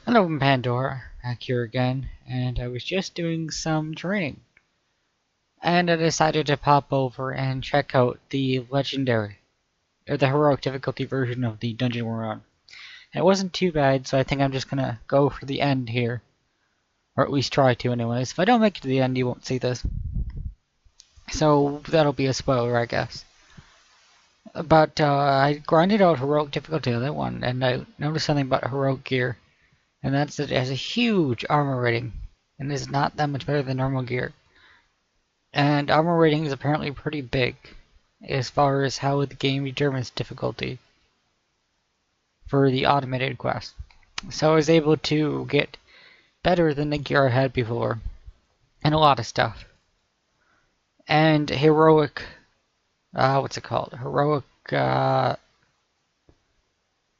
Hello, Pandora. Back here again, and I was just doing some training. And I decided to pop over and check out the legendary, or the heroic difficulty version of the dungeon we're on. And it wasn't too bad, so I think I'm just gonna go for the end here. Or at least try to anyways. If I don't make it to the end, you won't see this. So that'll be a spoiler, I guess. But I grinded out heroic difficulty on that one, and I noticed something about heroic gear. And that's that it has a huge armor rating, and is not that much better than normal gear. And armor rating is apparently pretty big as far as how the game determines difficulty for the automated quest. So I was able to get better than the gear I had before, and a lot of stuff. And heroic, what's it called? Heroic,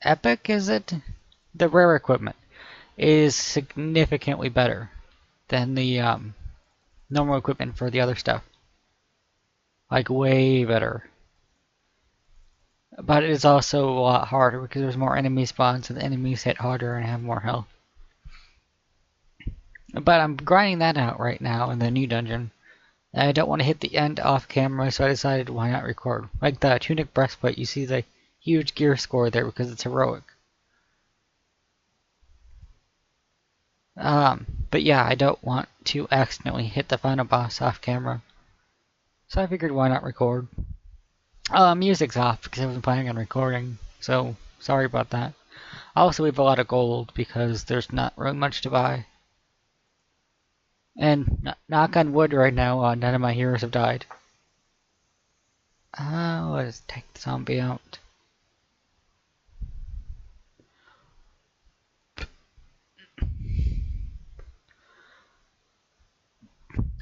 epic, is it? The rare equipment is significantly better than the normal equipment for the other stuff. Like, way better. But it is also a lot harder because there's more enemy spawns and the enemies hit harder and have more health. But I'm grinding that out right now in the new dungeon. And I don't want to hit the end off camera, so I decided why not record. Like the tunic breastplate, you see the huge gear score there because it's heroic. But yeah, I don't want to accidentally hit the final boss off camera. So I figured why not record. Music's off because I wasn't planning on recording, so sorry about that. Also, we have a lot of gold because there's not really much to buy. And knock on wood right now, none of my heroes have died. Let's take the zombie out.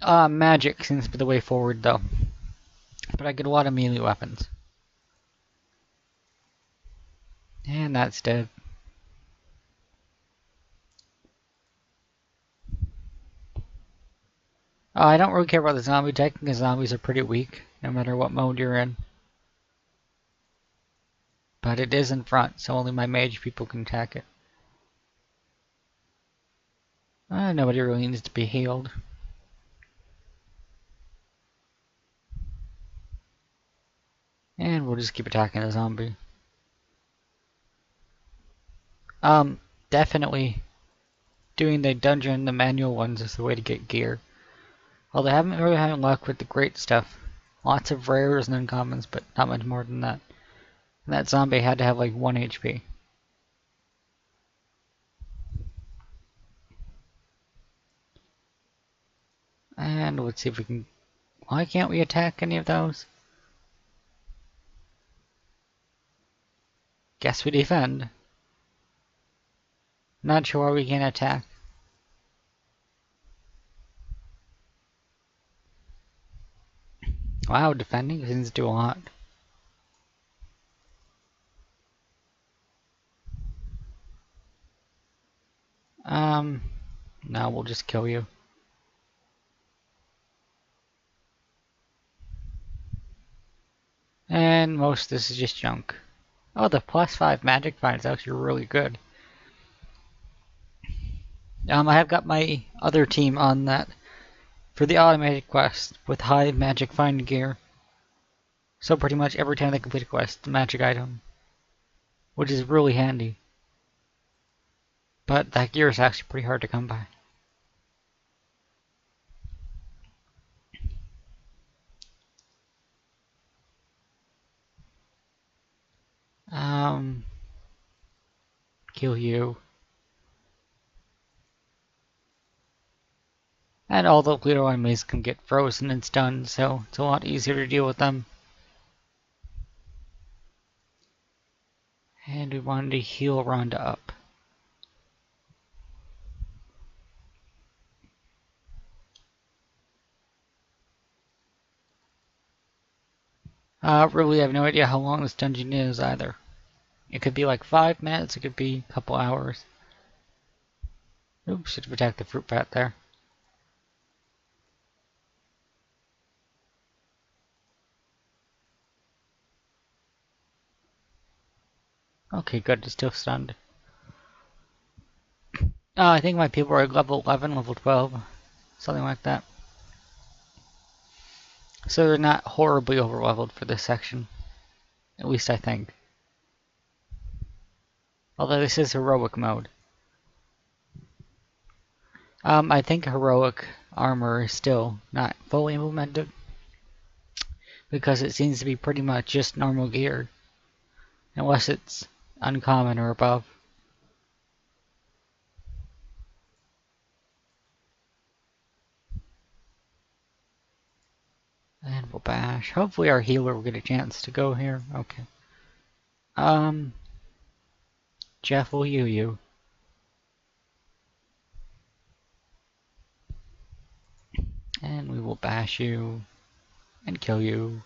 Magic seems to be the way forward though. But I get a lot of melee weapons. And that's dead. I don't really care about the zombie tech because zombies are pretty weak, no matter what mode you're in. But it is in front, so only my mage people can attack it. Nobody really needs to be healed. And we'll just keep attacking the zombie. Definitely doing the dungeon, the manual ones is the way to get gear. Although I haven't really had luck with the great stuff. Lots of rares and uncommons, but not much more than that. And that zombie had to have like 1 HP. And let's see if we can... Why can't we attack any of those? Guess we defend. Not sure why we can't attack. Wow, defending seems to do a lot. No, we'll just kill you. And most of this is just junk. Oh, the +5 magic find is actually really good. I have got my other team on that for the automated quest with high magic find gear. So pretty much every time they complete a quest, the magic item. Which is really handy. But that gear is actually pretty hard to come by. Kill you. And all the little enemies can get frozen and stunned, so it's a lot easier to deal with them. And we wanted to heal Rhonda up. Really, I have no idea how long this dungeon is either. It could be like 5 minutes, it could be a couple hours. Oops, should have attacked the fruit bat there. Okay, good, it's still stunned. I think my people are level 11, level 12, something like that. So they're not horribly overleveled for this section. At least I think. Although this is heroic mode. I think heroic armor is still not fully implemented. Because it seems to be pretty much just normal gear. Unless it's uncommon or above. And we'll bash. Hopefully our healer will get a chance to go here. Okay. Jeff will heal you. And we will bash you. And kill you.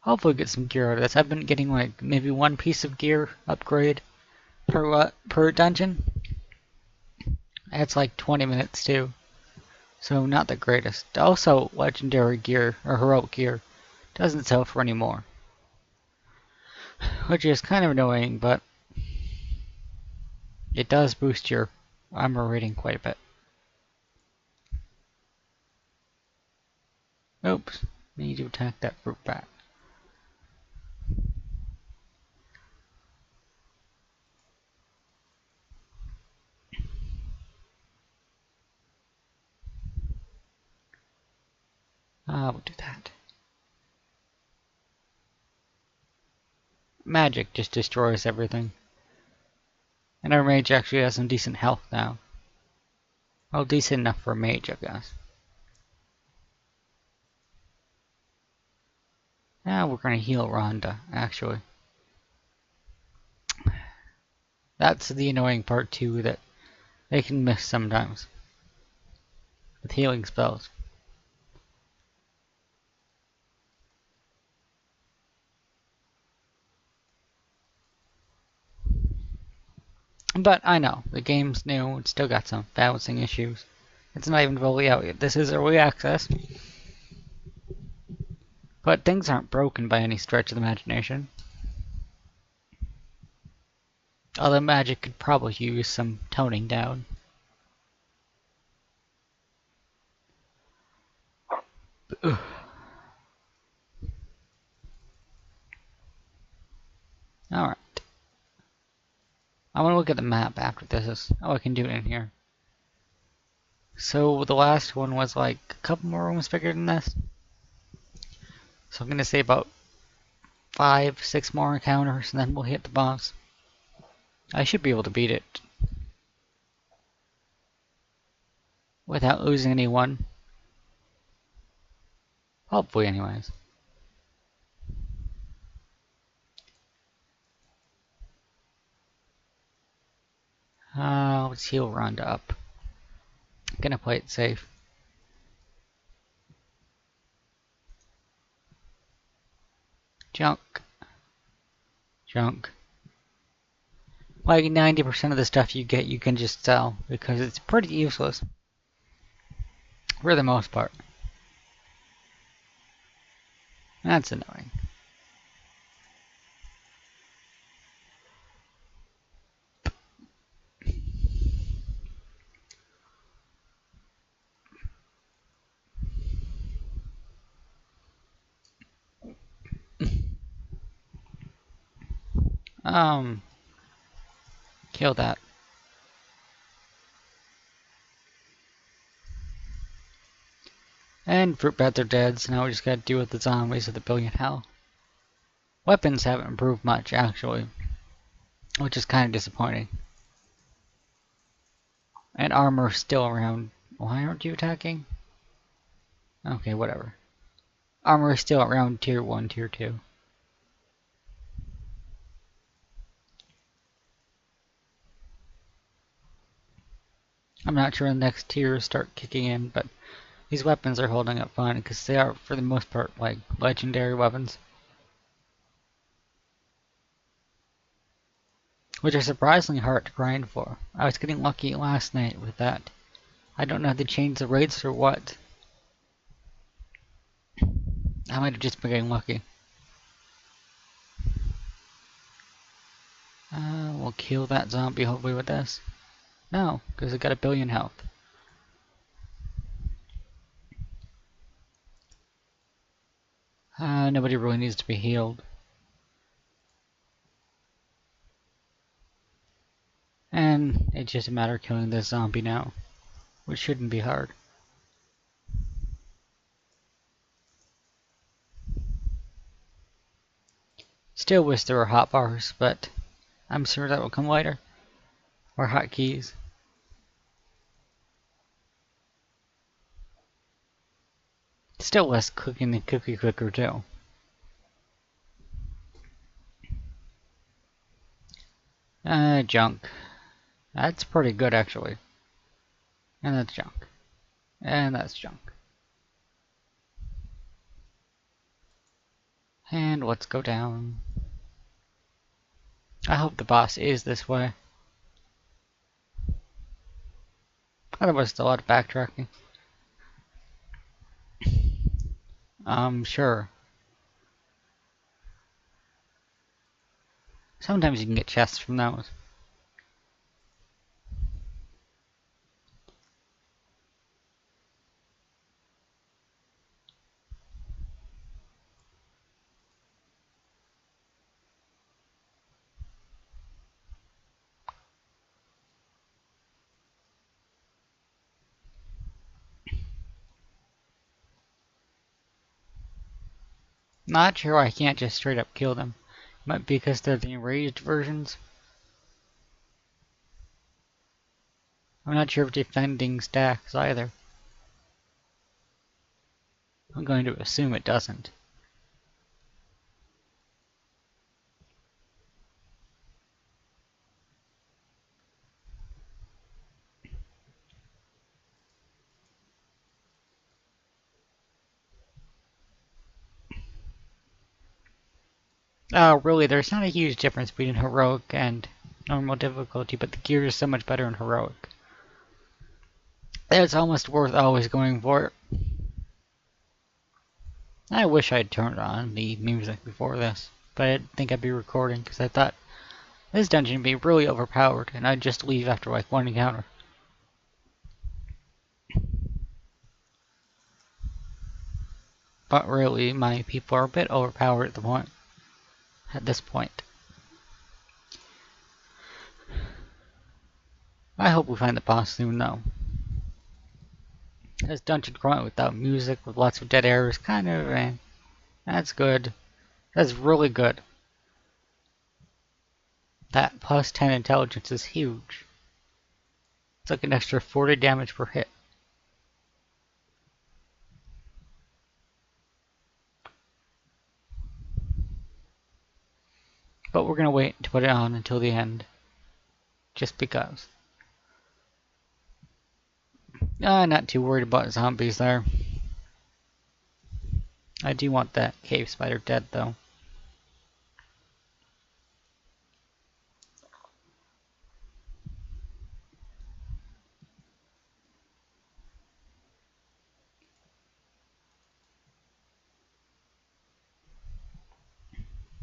Hopefully get some gear out of this. I've been getting like maybe one piece of gear upgrade per dungeon. That's like 20 minutes too. So not the greatest. Also, legendary gear or heroic gear doesn't sell for any more. Which is kind of annoying, but it does boost your armor rating quite a bit. Oops, need to attack that fruit bat. We'll do that. Magic just destroys everything. And our mage actually has some decent health now. Well, decent enough for a mage, I guess. Now we're gonna heal Rhonda, actually. That's the annoying part too, that they can miss sometimes. With healing spells. But I know, the game's new, it's still got some balancing issues. It's not even fully out yet. This is early access. But things aren't broken by any stretch of the imagination. Although magic could probably use some toning down. Ugh. Alright. I want to look at the map after this. Oh, I can do it in here. So the last one was like a couple more rooms bigger than this. So I'm going to say about 5, 6 more encounters and then we'll hit the boss. I should be able to beat it. Without losing anyone. Hopefully anyways. Let's heal Rhonda up. Gonna play it safe. Junk. Junk. Like 90% of the stuff you get you can just sell because it's pretty useless. For the most part. That's annoying. Kill that. And fruit bats are dead, so now we just gotta deal with the zombies with a billion hell. Weapons haven't improved much, actually. Which is kind of disappointing. And armor's still around. Why aren't you attacking? Okay, whatever. Armor is still around tier 1, tier 2. I'm not sure when the next tiers start kicking in, but these weapons are holding up fine because they are, for the most part, like legendary weapons. Which are surprisingly hard to grind for. I was getting lucky last night with that. I don't know if they changed the rates or what. I might have just been getting lucky. We'll kill that zombie hopefully with this. No, because it got 1,000,000,000 health. Nobody really needs to be healed. And it's just a matter of killing this zombie now, which shouldn't be hard. Still wish there were hotbars, but I'm sure that will come later. Or hotkeys. Still less cooking than Cookie Clicker too. Junk. That's pretty good actually. And that's junk. And that's junk. And let's go down. I hope the boss is this way. Otherwise it's a lot of backtracking. Sure. Sometimes you can get chests from those. Not sure I can't just straight up kill them. Might be because they're the enraged versions. I'm not sure if defending stacks either. I'm going to assume it doesn't. Oh, really, there's not a huge difference between heroic and normal difficulty, but the gear is so much better in heroic. It's almost worth always going for it. I wish I'd turned on the music before this, but I didn't think I'd be recording because I thought this dungeon would be really overpowered and I'd just leave after like one encounter. But really, my people are a bit overpowered at this point. I hope we find the boss soon though. This dungeon crawling without music with lots of dead air is kind of that's good. That's really good. That plus 10 intelligence is huge. It's like an extra 40 damage per hit. But we're gonna wait to put it on until the end. Just because. Not too worried about zombies there. I do want that cave spider dead though.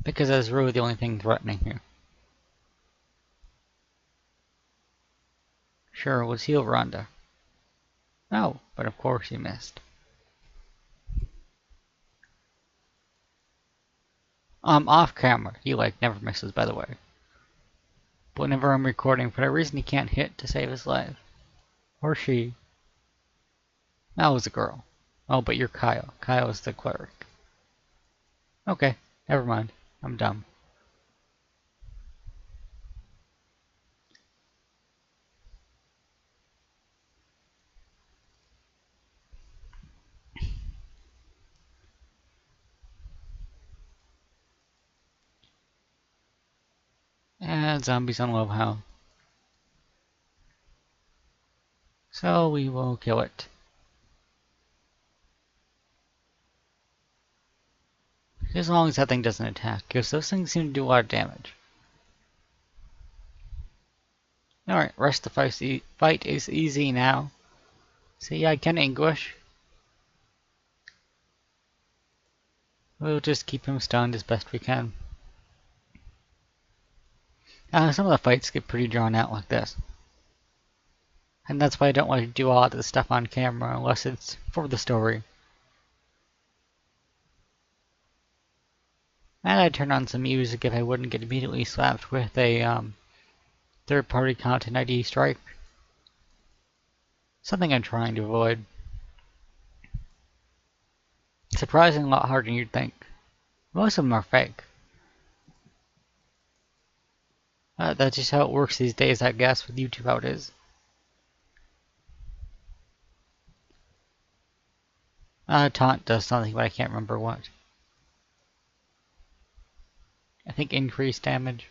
Because that's really the only thing threatening here. Sure, let's heal Rhonda. Oh, but of course he missed. Off camera, he like never misses by the way. But whenever I'm recording, for that reason he can't hit to save his life. Or she. That was a girl. Oh, but you're Kyle. Kyle is the cleric. Okay, never mind. I'm dumb. And zombies on low health. So we will kill it. As long as that thing doesn't attack, because those things seem to do a lot of damage. Alright, rest of the fight is easy now. See, I can English. We'll just keep him stunned as best we can. Some of the fights get pretty drawn out like this. And that's why I don't like to do a lot of this stuff on camera unless it's for the story. And I'd turn on some music if I wouldn't get immediately slapped with a third-party content ID strike. Something I'm trying to avoid. Surprisingly a lot harder than you'd think. Most of them are fake. That's just how it works these days, I guess, with YouTube how it is. Taunt does something, but I can't remember what. I think increased damage.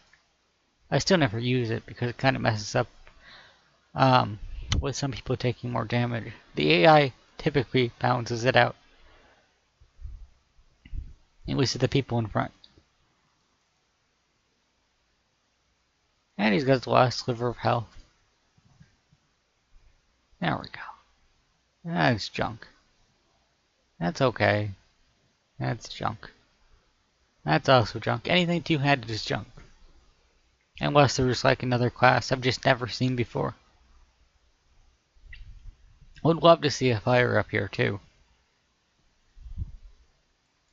I still never use it because it kind of messes up with some people taking more damage. The AI typically balances it out. At least to the people in front. And he's got the last sliver of health. There we go. That's junk. That's okay. That's junk. That's also junk. Anything two-handed is junk. Unless there's like another class I've just never seen before. Would love to see a fire up here too.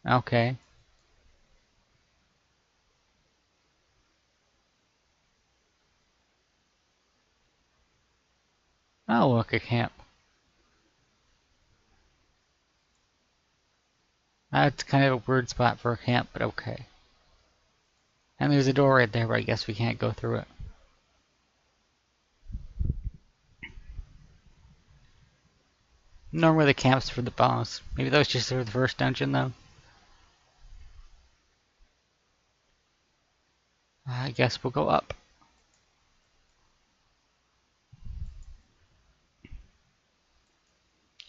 Okay. Oh, look, a camp. That's kind of a weird spot for a camp, but okay. And there's a door right there, but I guess we can't go through it. Normally the camp's for the boss. Maybe that was just for the first dungeon, though. I guess we'll go up.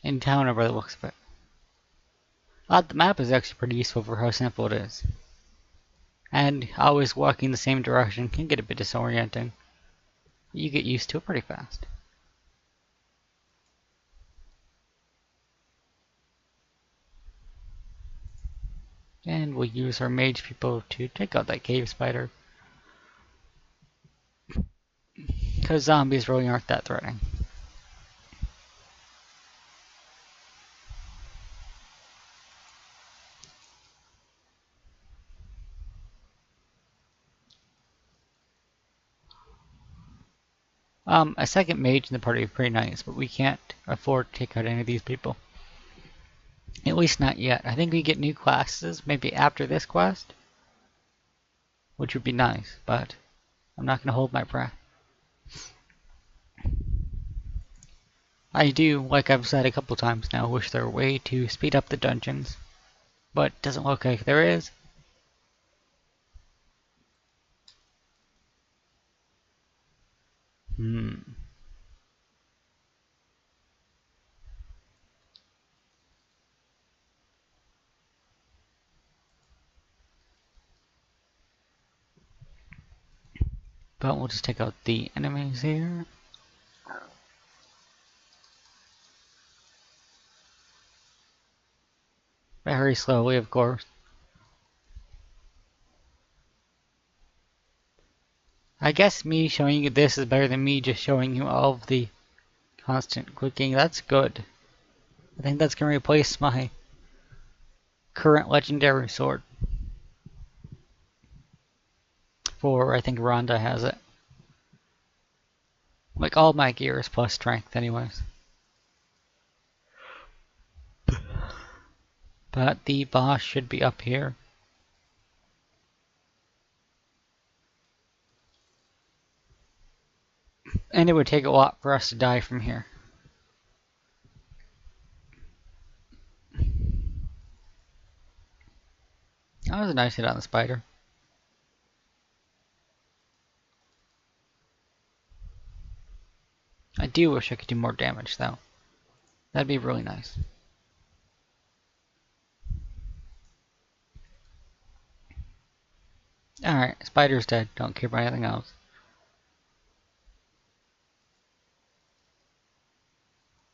In town over the looks of it. The map is actually pretty useful for how simple it is. And always walking the same direction can get a bit disorienting. You get used to it pretty fast. And we'll use our mage people to take out that cave spider. Because zombies really aren't that threatening. A second mage in the party is pretty nice, but we can't afford to take out any of these people. At least not yet. I think we get new classes maybe after this quest, which would be nice, but I'm not going to hold my breath. I do, like I've said a couple times now, wish there were a way to speed up the dungeons, but it doesn't look like there is. But we'll just take out the enemies here. Very slowly, of course. I guess me showing you this is better than me just showing you all of the constant clicking. That's good. I think that's going to replace my current legendary sword. For, I think Rhonda has it. Like all my gear is plus strength anyways. But the boss should be up here. And it would take a lot for us to die from here. That was a nice hit on the spider. I do wish I could do more damage though. That'd be really nice. Alright, spider's dead. Don't care about anything else.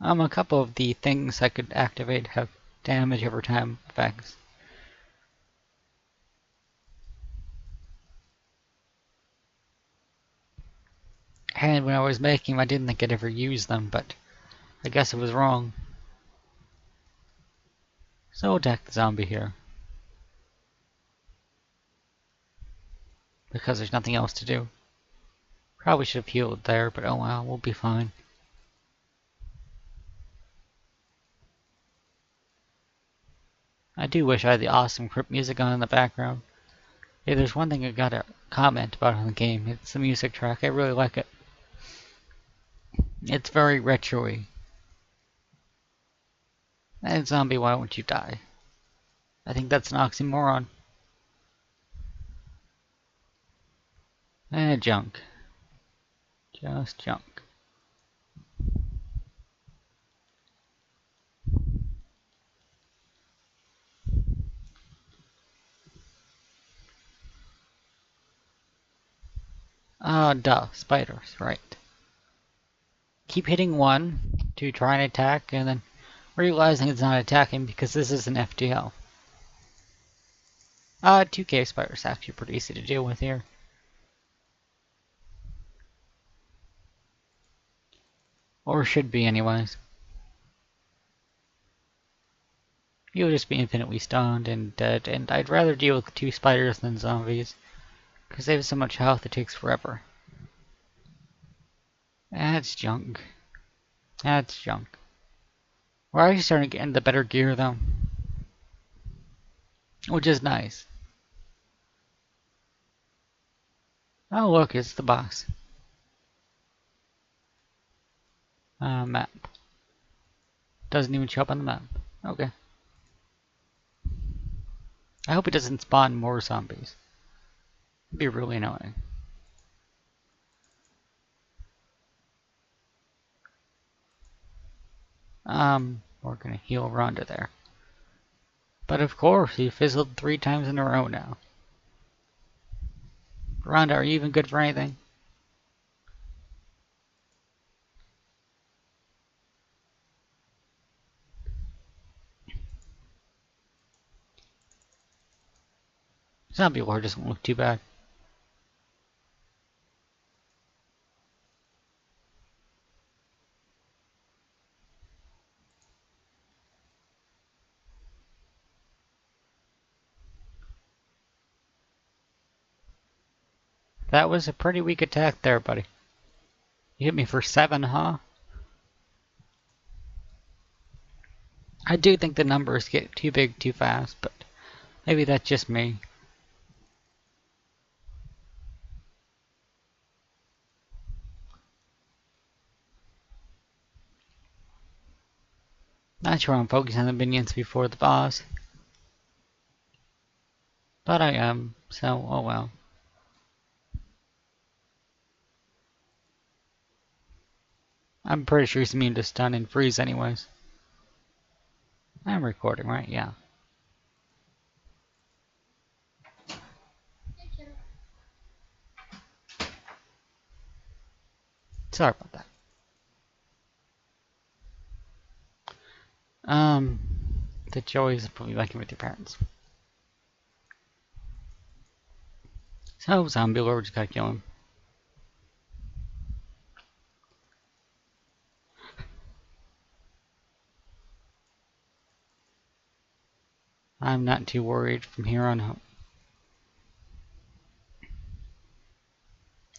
A couple of the things I could activate have damage over time effects. And when I was making them, I didn't think I'd ever use them, but I guess I was wrong. So we'll attack the zombie here. Because there's nothing else to do. Probably should have healed there, but oh well, we'll be fine. I do wish I had the awesome crypt music on in the background. Hey, there's one thing I gotta comment about on the game. It's the music track. I really like it. It's very retro-y. And zombie, why won't you die? I think that's an oxymoron. Junk. Just junk. Duh. Spiders, right. Keep hitting one to try and attack, and then realizing it's not attacking because this is an FTL. 2K spiders actually pretty easy to deal with here. Or should be anyways. You'll just be infinitely stunned and dead, and I'd rather deal with 2 spiders than zombies, because they have so much health it takes forever. That's junk. That's junk. We're actually starting to get into better gear though. Which is nice. Oh look, it's the boss. Map. Doesn't even show up on the map. Okay. I hope it doesn't spawn more zombies. It'd be really annoying. We're gonna heal Rhonda there. But of course, he fizzled 3 times in a row now. Rhonda, are you even good for anything? Zombie Lord doesn't look too bad. That was a pretty weak attack there, buddy. You hit me for 7, huh? I do think the numbers get too big too fast, but maybe that's just me. Not sure I'm focusing on the minions before the boss. But I am, so oh well. I'm pretty sure he's immune to stun and freeze anyways. I'm recording, right? Yeah. Sorry about that. The joys of probably liking with your parents. So, zombie lord, just gotta kill him. I'm not too worried from here on out.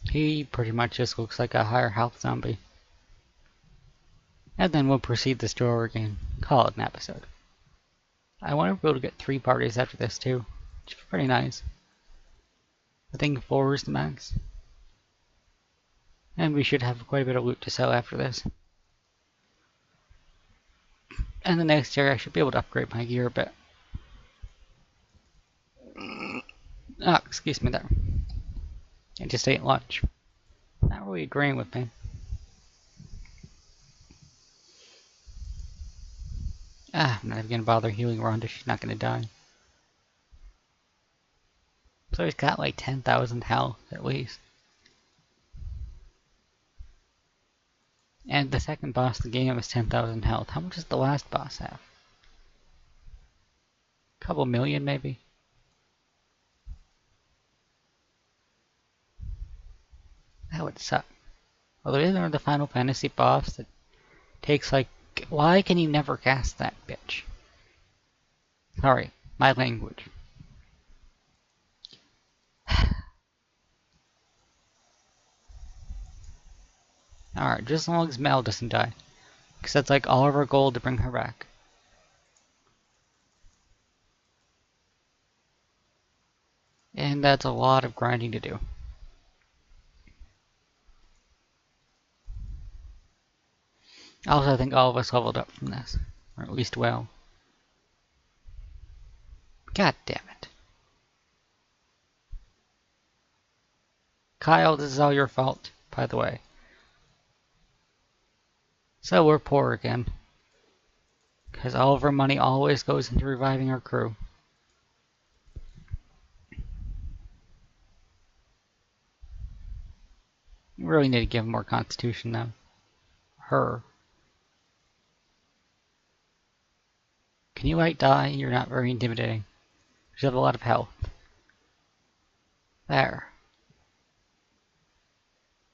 He pretty much just looks like a higher health zombie. And then we'll proceed the story and call it an episode. I want to be able to get 3 parties after this too, which is pretty nice. I think 4 is the max. And we should have quite a bit of loot to sell after this. And the next year I should be able to upgrade my gear a bit. Ah, excuse me there. I just ate lunch. Not really agreeing with me. I'm not even gonna bother healing Rhonda, she's not gonna die. So he's got like 10,000 health at least. And the second boss of the game is 10,000 health. How much does the last boss have? A couple million maybe? That would suck. Although isn't there the Final Fantasy boss that takes like... Why can you never cast that bitch? Sorry, my language. Alright, just as long as Mel doesn't die. Because that's like all of our gold to bring her back. And that's a lot of grinding to do. Also, I think all of us leveled up from this. Or at least well. God damn it. Kyle, this is all your fault, by the way. So we're poor again. Because all of our money always goes into reviving our crew. You really need to give him more constitution though. Her. Can you like die? You're not very intimidating. You have a lot of health. There.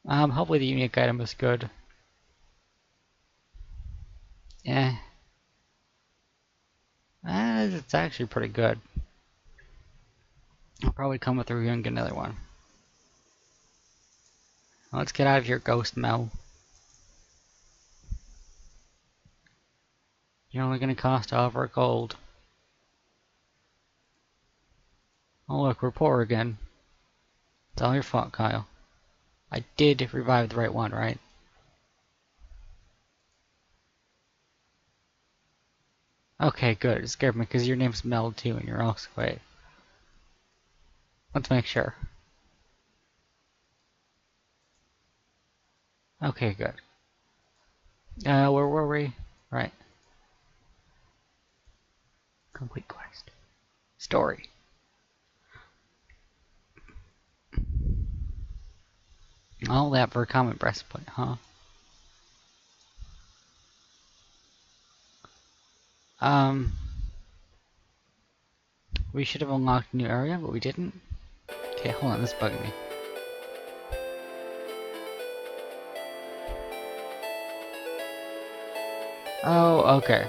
Hopefully the unique item is good. Eh. It's actually pretty good. I'll probably come with a review and get another one. Let's get out of here, Ghost Mel. You're only gonna cost all of our gold. Oh look, we're poor again. It's all your fault, Kyle. I did revive the right one, right? Okay, good. It scared me because your name's Mel too, and you're also... Wait. Let's make sure. Okay, good. Where were we? Right. Complete quest. Story. All that for a common breastplate, huh? We should have unlocked a new area, but we didn't. Okay, hold on, this is bugging me. Oh, okay.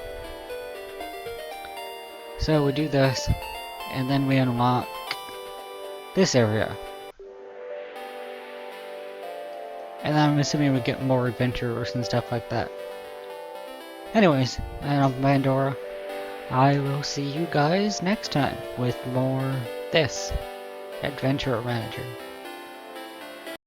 So we do this, and then we unlock this area. And I'm assuming we get more adventurers and stuff like that. Anyways, I'm Pandora. I will see you guys next time with more this Adventure Manager.